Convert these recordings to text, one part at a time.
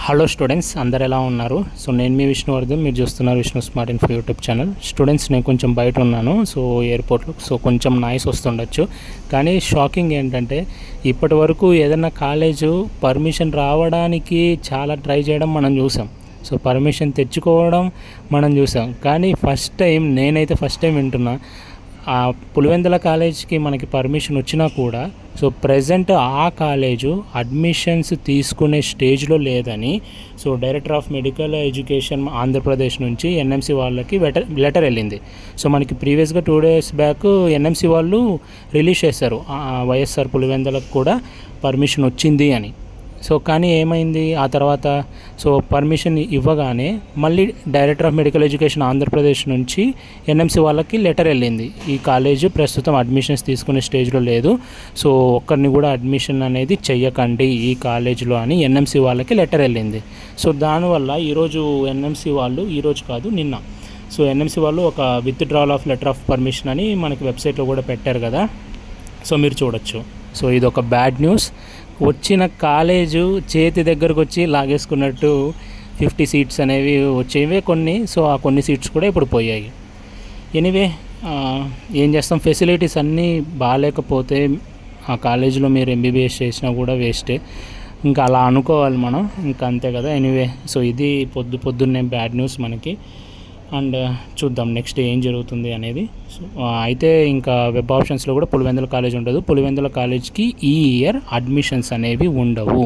Hello students, అందరు ఎలా ఉన్నారు? సో నేను మీ విష్ణువర్ధన్, మీరు చూస్తున్నారు Vishnu smart info YouTube channel. Students, నేను కొంచెం బయట ఉన్నాను, సో ఎయిర్పోర్ట్లో, సో కొంచెం నాయిస్ వస్తుండొచ్చు. కానీ షాకింగ్ ఏంటంటే, ఇప్పటి వరకు ఏదైనా కాలేజు పర్మిషన్ రావడానికి చాలా ట్రై చేయడం మనం చూసాం. సో పర్మిషన్ తెచ్చుకోవడం మనం చూసాం. కానీ నేనైతే ఫస్ట్ టైం వింటున్నా, ఆ పులివెందుల కాలేజ్కి మనకి పర్మిషన్ వచ్చినా కూడా సో ప్రజెంట్ ఆ కాలేజు అడ్మిషన్స్ తీసుకునే స్టేజ్లో లేదని so director of medical education Andhra Pradesh నుంచి ఎన్ఎంసి వాళ్ళకి లెటర్ వెళ్ళింది. సో మనకి ప్రీవియస్గా 2 days బ్యాక్ ఎన్ఎంసి వాళ్ళు రిలీజ్ చేశారు, వైఎస్ఆర్ పులివెందులకు కూడా పర్మిషన్ వచ్చింది అని. సో కానీ ఏమైంది ఆ తర్వాత, సో పర్మిషన్ ఇవ్వగానే మళ్ళీ director of medical education Andhra Pradesh నుంచి ఎన్ఎంసి వాళ్ళకి లెటర్ వెళ్ళింది, ఈ కాలేజ్ ప్రస్తుతం అడ్మిషన్స్ తీసుకునే స్టేజ్లో లేదు, సో ఒక్కరిని కూడా అడ్మిషన్ అనేది చెయ్యకండి ఈ కాలేజ్లో అని ఎన్ఎంసి వాళ్ళకి లెటర్ వెళ్ళింది. సో దానివల్ల ఈరోజు ఎన్ఎంసి వాళ్ళు, ఈరోజు కాదు నిన్న, సో ఎన్ఎంసి వాళ్ళు ఒక withdrawal of letter of permission అని మనకి వెబ్సైట్లో కూడా పెట్టారు కదా, సో మీరు చూడొచ్చు. సో ఇది ఒక బ్యాడ్ న్యూస్. వచ్చిన కాలేజు చేతి దగ్గరకు వచ్చి లాగేసుకున్నట్టు 50 సీట్స్ అనేవి వచ్చేవే కొన్ని, సో ఆ కొన్ని సీట్స్ కూడా ఇప్పుడు పోయాయి. ఎనీవే ఏం చేస్తాం, ఫెసిలిటీస్ అన్నీ బాగాలేకపోతే ఆ కాలేజీలో మీరు ఎంబీబీఎస్ చేసినా కూడా వేస్టే, ఇంకా అలా అనుకోవాలి మనం, ఇంకా అంతే కదా. ఎనీవే, సో ఇది పొద్దున్నే బ్యాడ్ న్యూస్ మనకి. అండ్ చూద్దాం నెక్స్ట్ ఏం జరుగుతుంది అనేది. సో అయితే ఇంకా వెబ్ ఆప్షన్స్లో కూడా పులివెందుల కాలేజ్ ఉండదు. పులివెందుల కాలేజ్కి ఈ ఇయర్ అడ్మిషన్స్ అనేవి ఉండవు,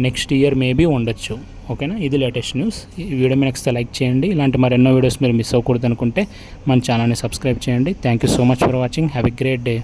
నెక్స్ట్ ఇయర్ మేబీ ఉండొచ్చు. ఓకేనా, ఇది లేటెస్ట్ న్యూస్. ఈ వీడియో మీకు నచ్చితే లైక్ చేయండి. ఇలాంటి మరెన్నో వీడియోస్ మీరు మిస్ అవ్వకూడదు అనుకుంటే మన ఛానల్ని సబ్స్క్రైబ్ చేయండి. Thank you so much for watching. Have a great day.